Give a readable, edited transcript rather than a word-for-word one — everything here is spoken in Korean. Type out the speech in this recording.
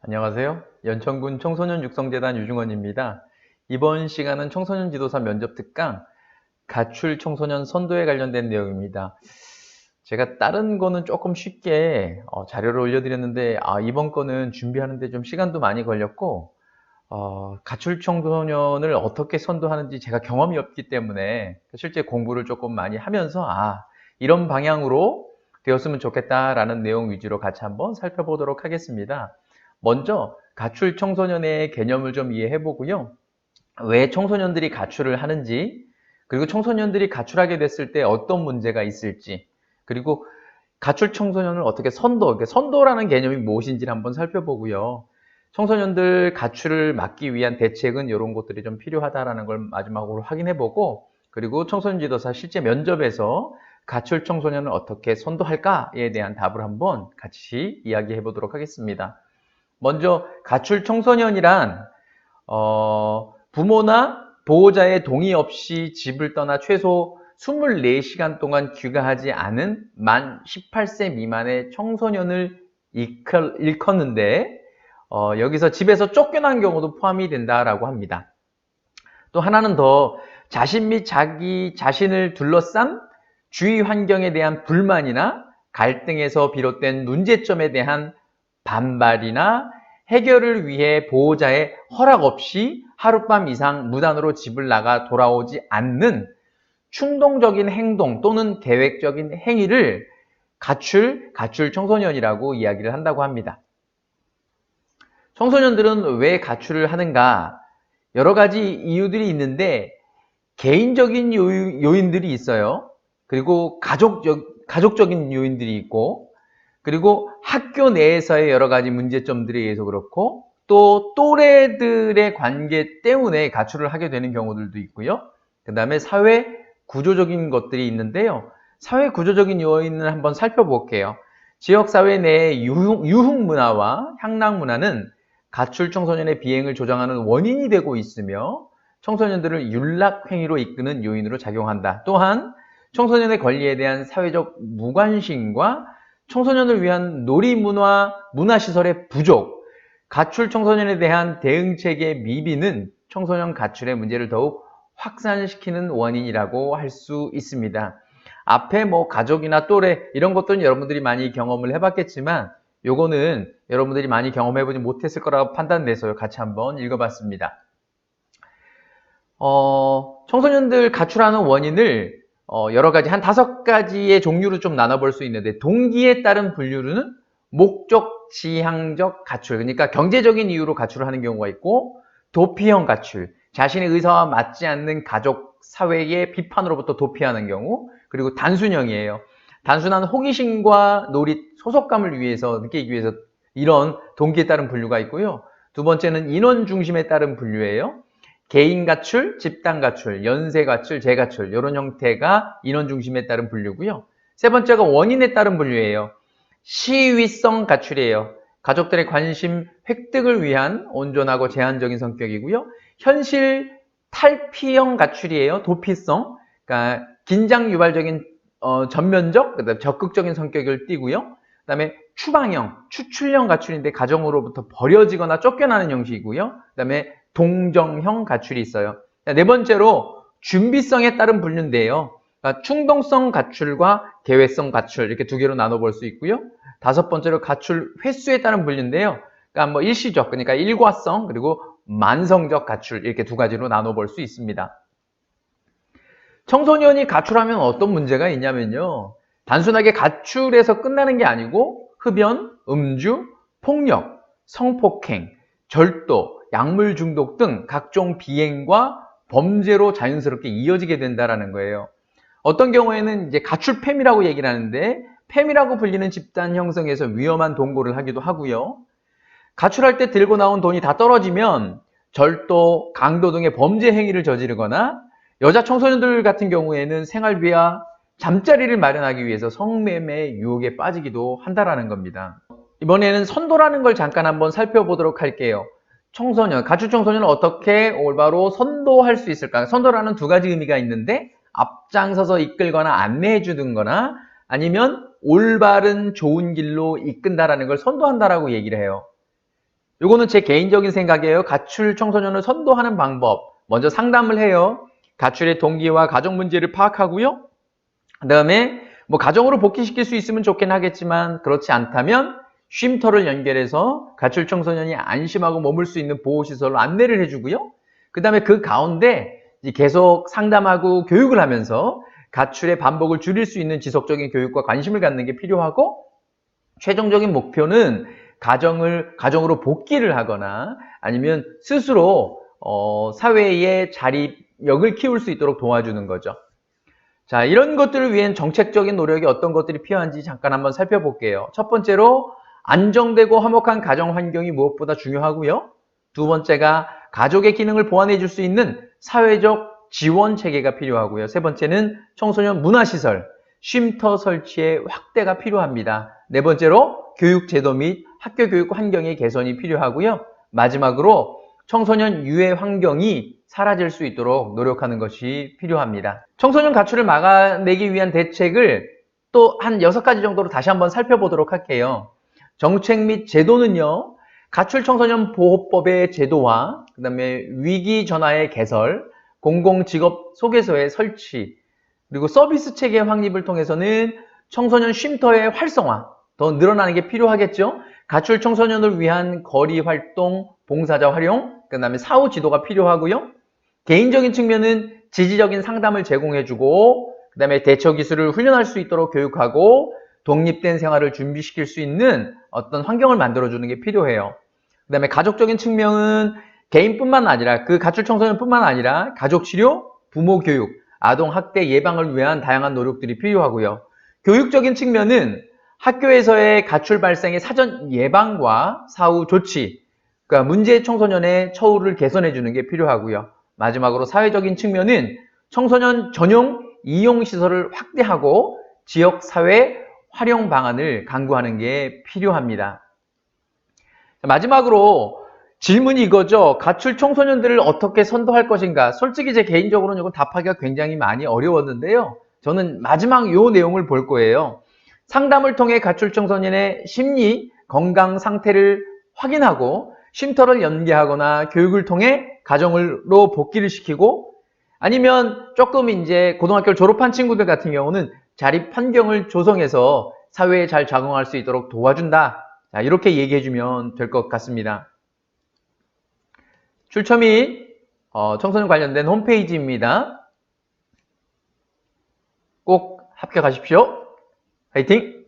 안녕하세요. 연천군 청소년 육성재단 유중원입니다. 이번 시간은 청소년 지도사 면접 특강 가출 청소년 선도에 관련된 내용입니다. 제가 다른 거는 조금 쉽게 자료를 올려드렸는데 이번 거는 준비하는데 좀 시간도 많이 걸렸고 가출 청소년을 어떻게 선도하는지 제가 경험이 없기 때문에 실제 공부를 조금 많이 하면서 이런 방향으로 되었으면 좋겠다라는 내용 위주로 같이 한번 살펴보도록 하겠습니다. 먼저 가출 청소년의 개념을 좀 이해해 보고요. 왜 청소년들이 가출을 하는지, 그리고 청소년들이 가출하게 됐을 때 어떤 문제가 있을지, 그리고 가출 청소년을 어떻게 선도라는 개념이 무엇인지를 한번 살펴보고요. 청소년들 가출을 막기 위한 대책은 이런 것들이 좀 필요하다라는 걸 마지막으로 확인해 보고, 그리고 청소년 지도사 실제 면접에서 가출 청소년을 어떻게 선도할까에 대한 답을 한번 같이 이야기해 보도록 하겠습니다. 먼저 가출 청소년이란 부모나 보호자의 동의 없이 집을 떠나 최소 24시간 동안 귀가하지 않은 만 18세 미만의 청소년을 일컫는데 여기서 집에서 쫓겨난 경우도 포함이 된다라고 합니다. 또 하나는 더 자신 및 자기 자신을 둘러싼 주위 환경에 대한 불만이나 갈등에서 비롯된 문제점에 대한 반발이나 해결을 위해 보호자의 허락 없이 하룻밤 이상 무단으로 집을 나가 돌아오지 않는 충동적인 행동 또는 계획적인 행위를 가출 청소년이라고 이야기를 한다고 합니다. 청소년들은 왜 가출을 하는가? 여러 가지 이유들이 있는데 개인적인 요인들이 있어요. 그리고 가족적인 요인들이 있고, 그리고 학교 내에서의 여러 가지 문제점들에 의해서 그렇고, 또 또래들의 관계 때문에 가출을 하게 되는 경우들도 있고요. 그 다음에 사회 구조적인 것들이 있는데요. 사회 구조적인 요인을 한번 살펴볼게요. 지역사회 내의 유흥 문화와 향락 문화는 가출 청소년의 비행을 조장하는 원인이 되고 있으며 청소년들을 윤락행위로 이끄는 요인으로 작용한다. 또한 청소년의 권리에 대한 사회적 무관심과 청소년을 위한 놀이문화, 문화시설의 부족, 가출 청소년에 대한 대응책의 미비는 청소년 가출의 문제를 더욱 확산시키는 원인이라고 할 수 있습니다. 앞에 가족이나 또래 이런 것들은 여러분들이 많이 경험을 해봤겠지만 요거는 여러분들이 많이 경험해보지 못했을 거라고 판단돼서 같이 한번 읽어봤습니다. 청소년들 가출하는 원인을 여러 가지 한 5가지의 종류로 좀 나눠볼 수 있는데, 동기에 따른 분류는 목적 지향적 가출, 그러니까 경제적인 이유로 가출을 하는 경우가 있고, 도피형 가출, 자신의 의사와 맞지 않는 가족, 사회의 비판으로부터 도피하는 경우, 그리고 단순형이에요. 단순한 호기심과 놀이, 소속감을 느끼기 위해서 이런 동기에 따른 분류가 있고요. 두 번째는 인원 중심에 따른 분류예요. 개인 가출, 집단 가출, 연쇄 가출, 재가출 이런 형태가 인원 중심에 따른 분류고요. 세 번째가 원인에 따른 분류예요. 시위성 가출이에요. 가족들의 관심 획득을 위한 온전하고 제한적인 성격이고요. 현실 탈피형 가출이에요. 도피성, 그러니까 긴장 유발적인 전면적, 그다음에 적극적인 성격을 띠고요. 그다음에 추방형, 추출형 가출인데 가정으로부터 버려지거나 쫓겨나는 형식이고요. 그다음에 동정형 가출이 있어요. 네 번째로 준비성에 따른 분류인데요. 그러니까 충동성 가출과 계획성 가출 이렇게 두 개로 나눠볼 수 있고요. 다섯 번째로 가출 횟수에 따른 분류인데요. 그러니까 일시적, 그러니까 일과성, 그리고 만성적 가출 이렇게 두 가지로 나눠볼 수 있습니다. 청소년이 가출하면 어떤 문제가 있냐면요. 단순하게 가출해서 끝나는 게 아니고 흡연, 음주, 폭력, 성폭행, 절도, 약물 중독 등 각종 비행과 범죄로 자연스럽게 이어지게 된다는 거예요. 어떤 경우에는 이제 가출팸이라고 얘기를 하는데, 팸이라고 불리는 집단 형성에서 위험한 동거를 하기도 하고요. 가출할 때 들고 나온 돈이 다 떨어지면 절도, 강도 등의 범죄 행위를 저지르거나, 여자 청소년들 같은 경우에는 생활비와 잠자리를 마련하기 위해서 성매매 유혹에 빠지기도 한다는 겁니다. 이번에는 선도라는 걸 잠깐 한번 살펴보도록 할게요. 가출 청소년을 어떻게 올바로 선도할 수 있을까? 선도라는 두 가지 의미가 있는데, 앞장서서 이끌거나 안내해 주는 거나, 아니면 올바른 좋은 길로 이끈다라는 걸 선도한다라고 얘기를 해요. 요거는 제 개인적인 생각이에요. 가출 청소년을 선도하는 방법. 먼저 상담을 해요. 가출의 동기와 가정 문제를 파악하고요. 그 다음에 뭐 가정으로 복귀시킬 수 있으면 좋긴 하겠지만 그렇지 않다면 쉼터를 연결해서 가출 청소년이 안심하고 머물 수 있는 보호시설로 안내를 해주고요. 그 다음에 그 가운데 계속 상담하고 교육을 하면서 가출의 반복을 줄일 수 있는 지속적인 교육과 관심을 갖는 게 필요하고, 최종적인 목표는 가정으로 복귀를 하거나 아니면 스스로 사회의 자립력을 키울 수 있도록 도와주는 거죠. 자, 이런 것들을 위한 정책적인 노력이 어떤 것들이 필요한지 잠깐 한번 살펴볼게요. 첫 번째로 안정되고 화목한 가정 환경이 무엇보다 중요하고요. 두 번째가 가족의 기능을 보완해 줄 수 있는 사회적 지원 체계가 필요하고요. 세 번째는 청소년 문화시설, 쉼터 설치의 확대가 필요합니다. 네 번째로 교육 제도 및 학교 교육 환경의 개선이 필요하고요. 마지막으로 청소년 유해 환경이 사라질 수 있도록 노력하는 것이 필요합니다. 청소년 가출을 막아내기 위한 대책을 또 한 6가지 정도로 다시 한번 살펴보도록 할게요. 정책 및 제도는요, 가출 청소년 보호법의 제도화, 그 다음에 위기 전화의 개설, 공공직업 소개서의 설치, 그리고 서비스 체계 확립을 통해서는 청소년 쉼터의 활성화, 더 늘어나는 게 필요하겠죠. 가출 청소년을 위한 거리 활동, 봉사자 활용, 그 다음에 사후 지도가 필요하고요. 개인적인 측면은 지지적인 상담을 제공해주고, 그 다음에 대처 기술을 훈련할 수 있도록 교육하고, 독립된 생활을 준비시킬 수 있는 어떤 환경을 만들어주는 게 필요해요. 그 다음에 가족적인 측면은 개인뿐만 아니라, 그 가출 청소년뿐만 아니라 가족 치료, 부모 교육, 아동 학대 예방을 위한 다양한 노력들이 필요하고요. 교육적인 측면은 학교에서의 가출 발생의 사전 예방과 사후 조치, 그러니까 문제 청소년의 처우를 개선해 주는 게 필요하고요. 마지막으로 사회적인 측면은 청소년 전용 이용시설을 확대하고 지역사회 활용 방안을 강구하는 게 필요합니다. 마지막으로 질문이 이거죠. 가출 청소년들을 어떻게 선도할 것인가? 솔직히 제 개인적으로는 이건 답하기가 굉장히 많이 어려웠는데요. 저는 마지막 요 내용을 볼 거예요. 상담을 통해 가출 청소년의 심리, 건강 상태를 확인하고 쉼터를 연계하거나 교육을 통해 가정으로 복귀를 시키고, 아니면 조금 이제 고등학교를 졸업한 친구들 같은 경우는 자립 환경을 조성해서 사회에 잘 적응할 수 있도록 도와준다. 자, 이렇게 얘기해주면 될 것 같습니다. 출처 및 청소년 관련된 홈페이지입니다. 꼭 합격하십시오. 화이팅!